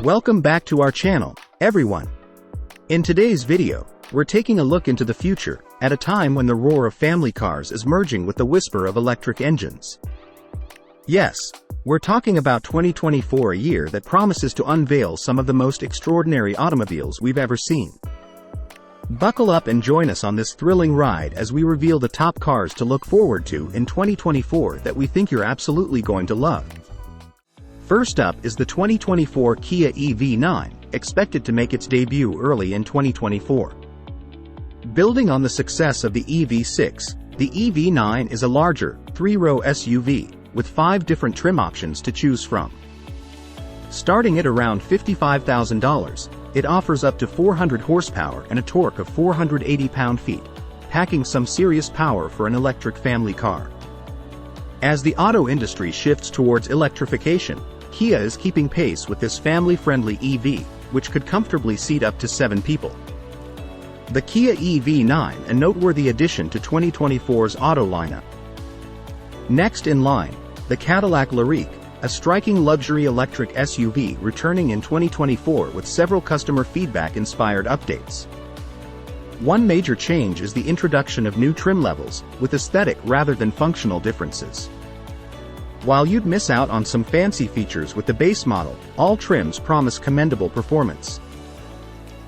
Welcome back to our channel, everyone. In today's video, we're taking a look into the future, at a time when the roar of family cars is merging with the whisper of electric engines. Yes, we're talking about 2024, a year that promises to unveil some of the most extraordinary automobiles we've ever seen. Buckle up and join us on this thrilling ride as we reveal the top cars to look forward to in 2024 that we think you're absolutely going to love. First up is the 2024 Kia EV9, expected to make its debut early in 2024. Building on the success of the EV6, the EV9 is a larger, three-row SUV, with 5 different trim options to choose from. Starting at around $55,000, it offers up to 400 horsepower and a torque of 480 pound-feet, packing some serious power for an electric family car. As the auto industry shifts towards electrification, Kia is keeping pace with this family-friendly EV, which could comfortably seat up to 7 people. The Kia EV9, a noteworthy addition to 2024's auto lineup. Next in line, the Cadillac Lyriq, a striking luxury electric SUV returning in 2024 with several customer feedback-inspired updates. One major change is the introduction of new trim levels, with aesthetic rather than functional differences. While you'd miss out on some fancy features with the base model, all trims promise commendable performance.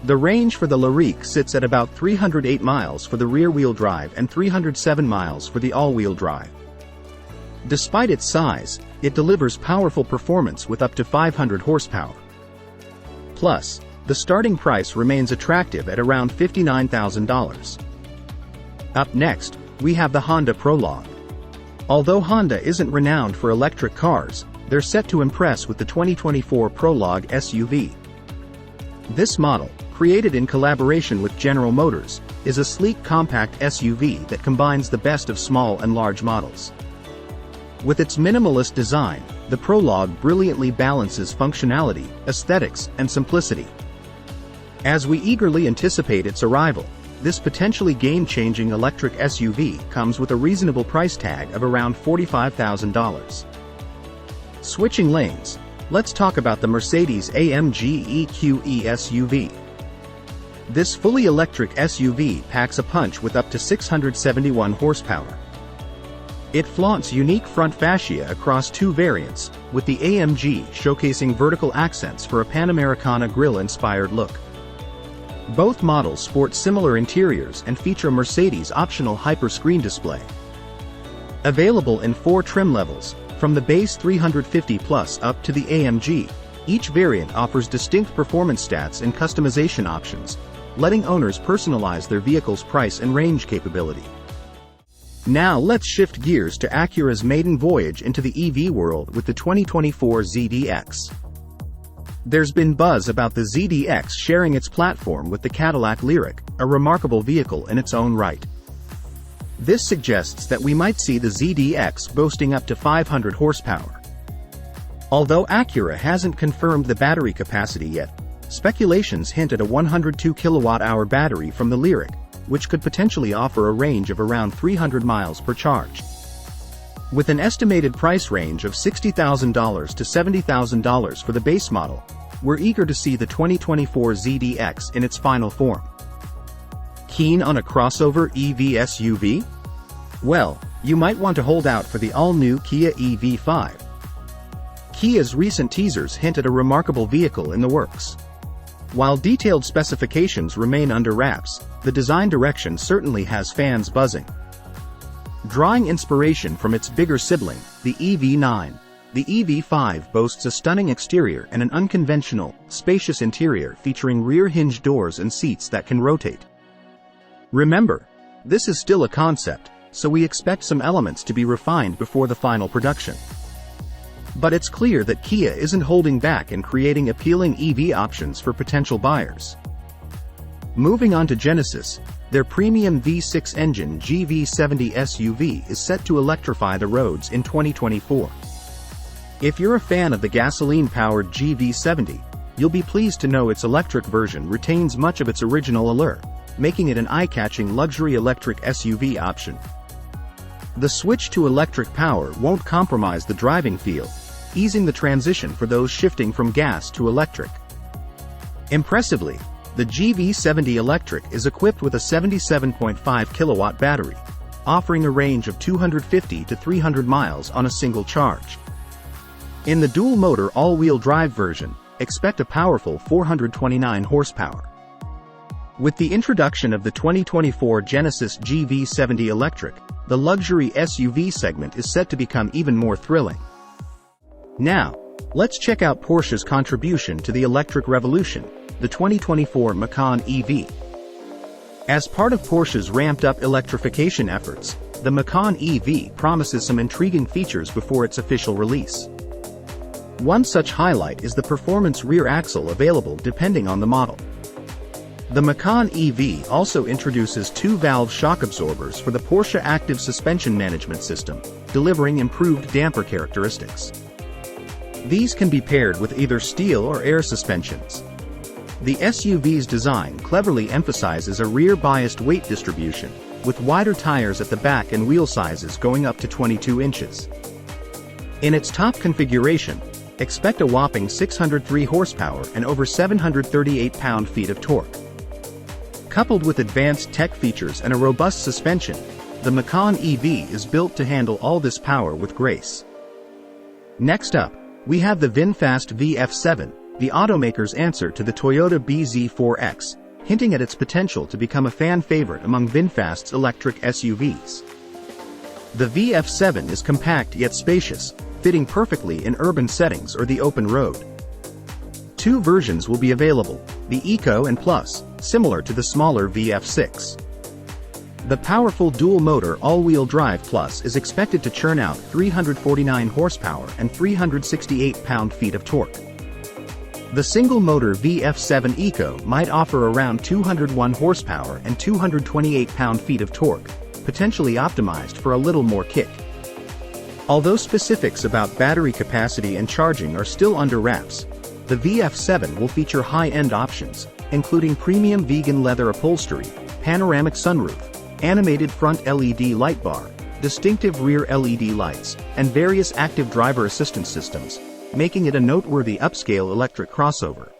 The range for the Lyriq sits at about 308 miles for the rear-wheel drive and 307 miles for the all-wheel drive. Despite its size, it delivers powerful performance with up to 500 horsepower. Plus, the starting price remains attractive at around $59,000. Up next, we have the Honda Prologue. Although Honda isn't renowned for electric cars, they're set to impress with the 2024 Prologue SUV. This model, created in collaboration with General Motors, is a sleek compact SUV that combines the best of small and large models. With its minimalist design, the Prologue brilliantly balances functionality, aesthetics, and simplicity. As we eagerly anticipate its arrival, this potentially game-changing electric SUV comes with a reasonable price tag of around $45,000. Switching lanes, let's talk about the Mercedes-AMG EQ SUV. This fully electric SUV packs a punch with up to 671 horsepower. It flaunts unique front fascia across 2 variants, with the AMG showcasing vertical accents for a Panamericana grille-inspired look. Both models sport similar interiors and feature Mercedes' optional hyper-screen display. Available in 4 trim levels, from the base 350+ up to the AMG, each variant offers distinct performance stats and customization options, letting owners personalize their vehicle's price and range capability. Now let's shift gears to Acura's maiden voyage into the EV world with the 2024 ZDX. There's been buzz about the ZDX sharing its platform with the Cadillac Lyriq, a remarkable vehicle in its own right. This suggests that we might see the ZDX boasting up to 500 horsepower. Although Acura hasn't confirmed the battery capacity yet, speculations hint at a 102 kWh battery from the Lyriq, which could potentially offer a range of around 300 miles per charge. With an estimated price range of $60,000 to $70,000 for the base model, we're eager to see the 2024 ZDX in its final form. Keen on a crossover EV SUV? Well, you might want to hold out for the all-new Kia EV5. Kia's recent teasers hint at a remarkable vehicle in the works. While detailed specifications remain under wraps, the design direction certainly has fans buzzing. Drawing inspiration from its bigger sibling, the EV9, the EV5 boasts a stunning exterior and an unconventional, spacious interior featuring rear hinge doors and seats that can rotate. Remember, this is still a concept, so we expect some elements to be refined before the final production. But it's clear that Kia isn't holding back in creating appealing EV options for potential buyers. Moving on to Genesis, their premium V6 engine GV70 SUV is set to electrify the roads in 2024. If you're a fan of the gasoline-powered GV70, you'll be pleased to know its electric version retains much of its original allure, making it an eye-catching luxury electric SUV option. The switch to electric power won't compromise the driving feel, easing the transition for those shifting from gas to electric. Impressively, the GV70 Electric is equipped with a 77.5 kilowatt battery, offering a range of 250 to 300 miles on a single charge. In the dual-motor all-wheel drive version, expect a powerful 429 horsepower. With the introduction of the 2024 Genesis GV70 Electric, the luxury SUV segment is set to become even more thrilling. Now, let's check out Porsche's contribution to the electric revolution, the 2024 Macan EV. As part of Porsche's ramped-up electrification efforts, the Macan EV promises some intriguing features before its official release. One such highlight is the performance rear axle available depending on the model. The Macan EV also introduces two-valve shock absorbers for the Porsche Active Suspension Management System, delivering improved damper characteristics. These can be paired with either steel or air suspensions. The SUV's design cleverly emphasizes a rear-biased weight distribution, with wider tires at the back and wheel sizes going up to 22 inches. In its top configuration, expect a whopping 603 horsepower and over 738 pound-feet of torque. Coupled with advanced tech features and a robust suspension, the Macan EV is built to handle all this power with grace. Next up, we have the VIN Fast VF7, the automaker's answer to the Toyota bZ4X, hinting at its potential to become a fan favorite among VinFast's electric SUVs. The VF7 is compact yet spacious, fitting perfectly in urban settings or the open road. Two versions will be available, the Eco and Plus, similar to the smaller VF6. The powerful dual-motor all-wheel drive Plus is expected to churn out 349 horsepower and 368 pound-feet of torque. The single-motor VF7 Eco might offer around 201 horsepower and 228 pound-feet of torque, potentially optimized for a little more kick. Although specifics about battery capacity and charging are still under wraps, the VF7 will feature high-end options, including premium vegan leather upholstery, panoramic sunroof, animated front LED light bar, distinctive rear LED lights, and various active driver assistance systems, making it a noteworthy upscale electric crossover.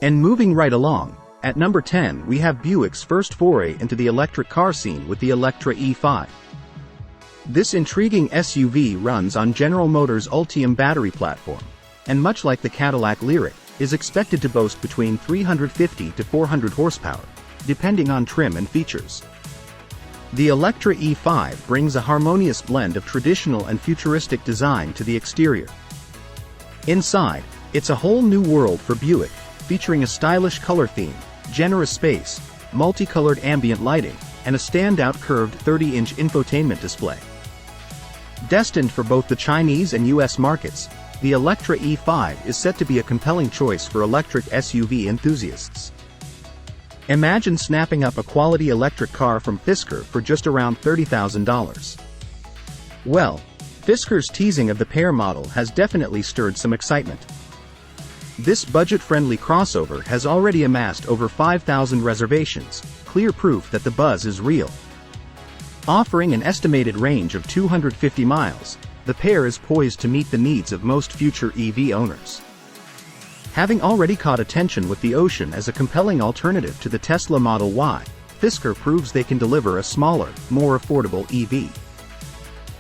And moving right along, at number 10 we have Buick's first foray into the electric car scene with the Electra E5. This intriguing SUV runs on General Motors' Ultium battery platform, and much like the Cadillac Lyriq, is expected to boast between 350 to 400 horsepower, depending on trim and features. The Electra E5 brings a harmonious blend of traditional and futuristic design to the exterior. Inside, it's a whole new world for Buick, featuring a stylish color theme, generous space, multicolored ambient lighting, and a standout curved 30-inch infotainment display. Destined for both the Chinese and US markets, the Electra E5 is set to be a compelling choice for electric SUV enthusiasts. Imagine snapping up a quality electric car from Fisker for just around $30,000. Well, Fisker's teasing of the Pear model has definitely stirred some excitement. This budget-friendly crossover has already amassed over 5,000 reservations, clear proof that the buzz is real. Offering an estimated range of 250 miles, the Pear is poised to meet the needs of most future EV owners. Having already caught attention with the Ocean as a compelling alternative to the Tesla Model Y, Fisker proves they can deliver a smaller, more affordable EV.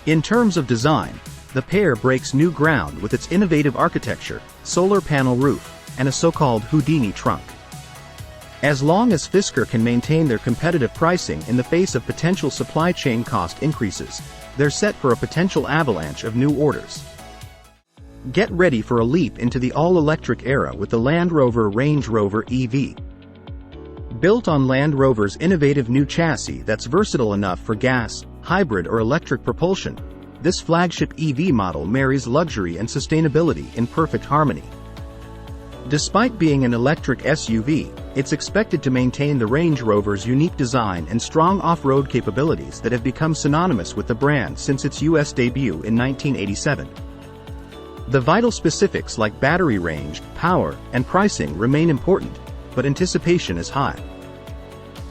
In terms of design, the Pear breaks new ground with its innovative architecture, solar panel roof, and a so-called Houdini trunk. As long as Fisker can maintain their competitive pricing in the face of potential supply chain cost increases, they're set for a potential avalanche of new orders. Get ready for a leap into the all-electric era with the Land Rover Range Rover EV. Built on Land Rover's innovative new chassis that's versatile enough for gas, hybrid or electric propulsion, this flagship EV model marries luxury and sustainability in perfect harmony. Despite being an electric SUV, it's expected to maintain the Range Rover's unique design and strong off-road capabilities that have become synonymous with the brand since its US debut in 1987. The vital specifics like battery range, power, and pricing remain important, but anticipation is high.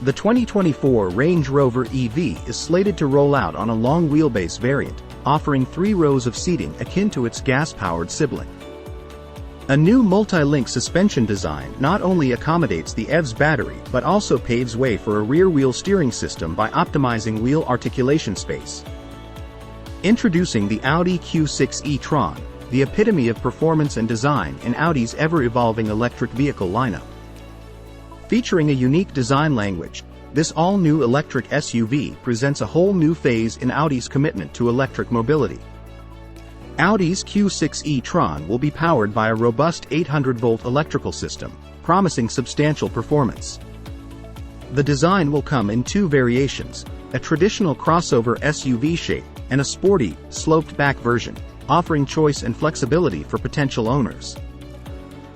The 2024 Range Rover EV is slated to roll out on a long wheelbase variant, offering 3 rows of seating akin to its gas-powered sibling. A new multi-link suspension design not only accommodates the EV's battery but also paves way for a rear-wheel steering system by optimizing wheel articulation space. Introducing the Audi Q6 e-tron, the epitome of performance and design in Audi's ever-evolving electric vehicle lineup. Featuring a unique design language, this all-new electric SUV presents a whole new phase in Audi's commitment to electric mobility. Audi's Q6 e-tron will be powered by a robust 800-volt electrical system, promising substantial performance. The design will come in two variations, a traditional crossover SUV shape and a sporty, sloped-back version, offering choice and flexibility for potential owners.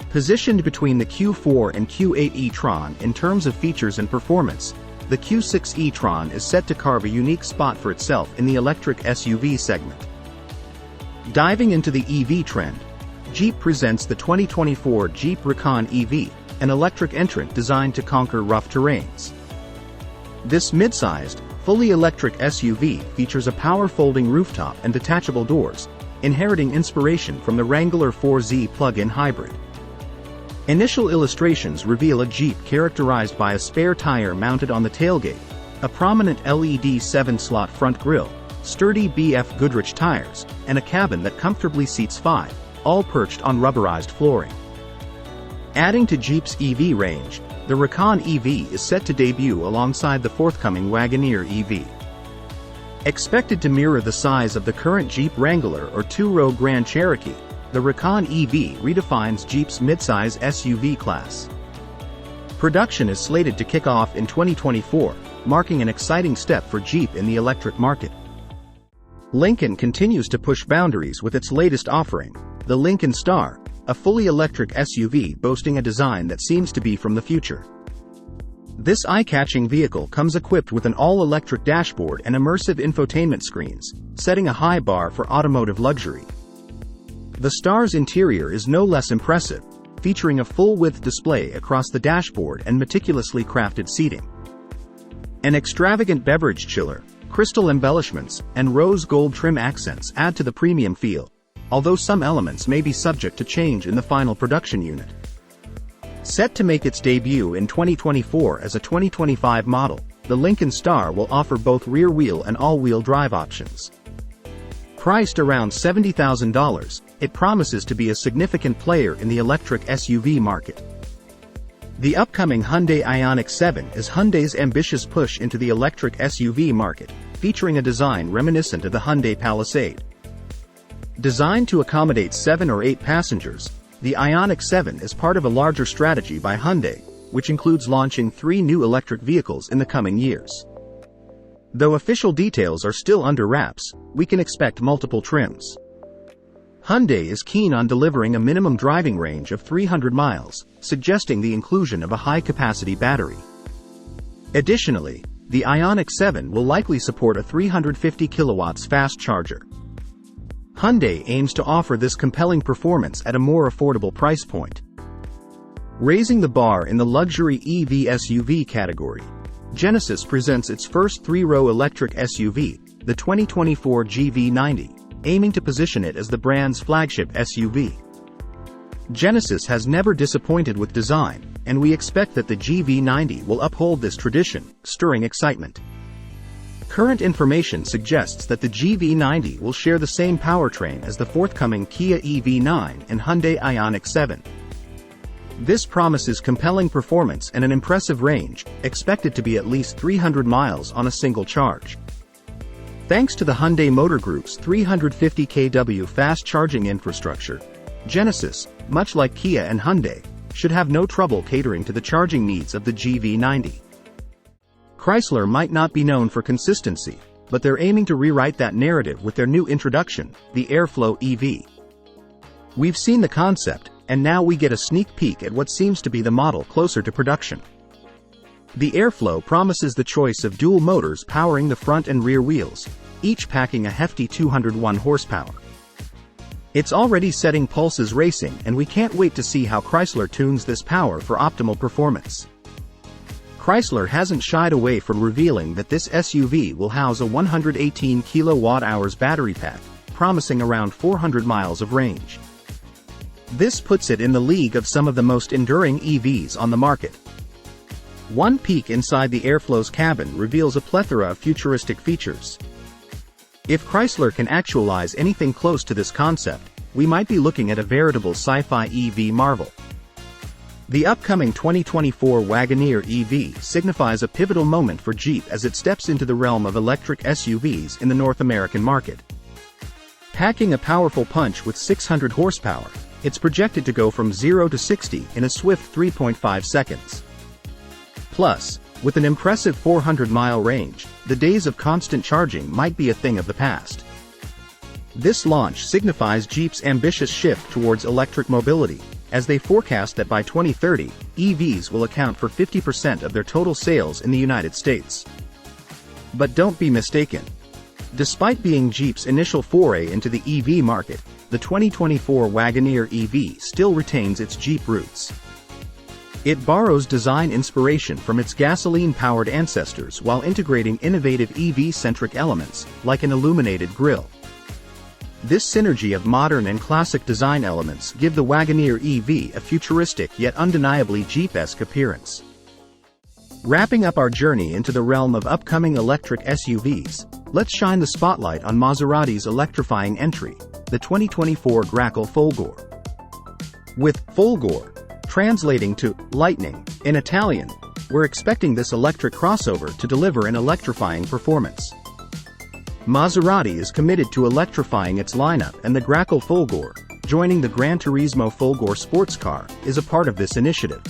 Positioned between the Q4 and Q8 e-tron in terms of features and performance, the Q6 e-tron is set to carve a unique spot for itself in the electric SUV segment. Diving into the EV trend, Jeep presents the 2024 Jeep Recon EV, an electric entrant designed to conquer rough terrains. This mid-sized, fully electric SUV features a power-folding rooftop and detachable doors, inheriting inspiration from the Wrangler 4Z plug-in hybrid. Initial illustrations reveal a Jeep characterized by a spare tire mounted on the tailgate, a prominent LED 7-slot front grille, sturdy BF Goodrich tires, and a cabin that comfortably seats 5, all perched on rubberized flooring. Adding to Jeep's EV range, the Recon EV is set to debut alongside the forthcoming Wagoneer EV. Expected to mirror the size of the current Jeep Wrangler or two-row Grand Cherokee, the Recon EV redefines Jeep's midsize SUV class. Production is slated to kick off in 2024, marking an exciting step for Jeep in the electric market. Lincoln continues to push boundaries with its latest offering, the Lincoln Star, a fully electric SUV boasting a design that seems to be from the future. This eye-catching vehicle comes equipped with an all-electric dashboard and immersive infotainment screens, setting a high bar for automotive luxury. The Star's interior is no less impressive, featuring a full-width display across the dashboard and meticulously crafted seating. An extravagant beverage chiller, crystal embellishments, and rose gold trim accents add to the premium feel, although some elements may be subject to change in the final production unit. Set to make its debut in 2024 as a 2025 model, the Lincoln Star will offer both rear-wheel and all-wheel drive options. Priced around $70,000, it promises to be a significant player in the electric SUV market. The upcoming Hyundai Ioniq 7 is Hyundai's ambitious push into the electric SUV market, featuring a design reminiscent of the Hyundai Palisade. Designed to accommodate 7 or 8 passengers, the Ioniq 7 is part of a larger strategy by Hyundai, which includes launching 3 new electric vehicles in the coming years. Though official details are still under wraps, we can expect multiple trims. Hyundai is keen on delivering a minimum driving range of 300 miles, suggesting the inclusion of a high-capacity battery. Additionally, the Ioniq 7 will likely support a 350 kilowatts fast charger. Hyundai aims to offer this compelling performance at a more affordable price point. Raising the bar in the luxury EV SUV category, Genesis presents its first 3-row electric SUV, the 2024 GV90, aiming to position it as the brand's flagship SUV. Genesis has never disappointed with design, and we expect that the GV90 will uphold this tradition, stirring excitement. Current information suggests that the GV90 will share the same powertrain as the forthcoming Kia EV9 and Hyundai Ioniq 7. This promises compelling performance and an impressive range, expected to be at least 300 miles on a single charge. Thanks to the Hyundai Motor Group's 350 kW fast charging infrastructure, Genesis, much like Kia and Hyundai, should have no trouble catering to the charging needs of the GV90. Chrysler might not be known for consistency, but they're aiming to rewrite that narrative with their new introduction, the Airflow EV. We've seen the concept, and now we get a sneak peek at what seems to be the model closer to production. The Airflow promises the choice of dual motors powering the front and rear wheels, each packing a hefty 201 horsepower. It's already setting pulses racing, and we can't wait to see how Chrysler tunes this power for optimal performance. Chrysler hasn't shied away from revealing that this SUV will house a 118 kWh battery pack, promising around 400 miles of range. This puts it in the league of some of the most enduring EVs on the market. One peek inside the Airflow's cabin reveals a plethora of futuristic features. If Chrysler can actualize anything close to this concept, we might be looking at a veritable sci-fi EV marvel. The upcoming 2024 Wagoneer EV signifies a pivotal moment for Jeep as it steps into the realm of electric SUVs in the North American market. Packing a powerful punch with 600 horsepower, it's projected to go from 0 to 60 in a swift 3.5 seconds. Plus, with an impressive 400-mile range, the days of constant charging might be a thing of the past. This launch signifies Jeep's ambitious shift towards electric mobility, as they forecast that by 2030, EVs will account for 50% of their total sales in the United States. But don't be mistaken. Despite being Jeep's initial foray into the EV market, the 2024 Wagoneer EV still retains its Jeep roots. It borrows design inspiration from its gasoline-powered ancestors while integrating innovative EV-centric elements, like an illuminated grille. This synergy of modern and classic design elements give the Wagoneer EV a futuristic yet undeniably Jeep-esque appearance. Wrapping up our journey into the realm of upcoming electric SUVs, let's shine the spotlight on Maserati's electrifying entry, the 2024 Grackle Folgore. With Folgore, translating to lightning in Italian, we're expecting this electric crossover to deliver an electrifying performance. Maserati is committed to electrifying its lineup, and the Grackle Folgore, joining the Gran Turismo Folgore sports car, is a part of this initiative.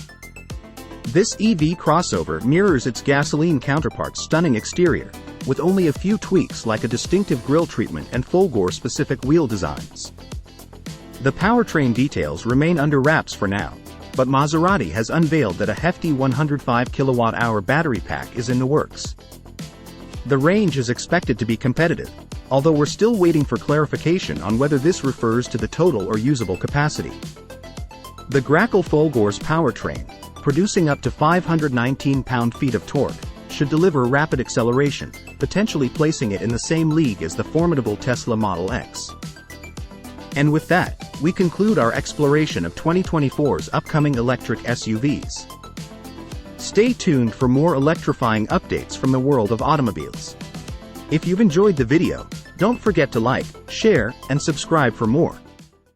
This EV crossover mirrors its gasoline counterpart's stunning exterior, with only a few tweaks like a distinctive grille treatment and Folgore-specific wheel designs. The powertrain details remain under wraps for now, but Maserati has unveiled that a hefty 105 kWh battery pack is in the works. The range is expected to be competitive, although we're still waiting for clarification on whether this refers to the total or usable capacity. The Grackle Folgore's powertrain, producing up to 519 pound-feet of torque, should deliver rapid acceleration, potentially placing it in the same league as the formidable Tesla Model X. And with that, we conclude our exploration of 2024's upcoming electric SUVs. Stay tuned for more electrifying updates from the world of automobiles. If you've enjoyed the video, don't forget to like, share, and subscribe for more.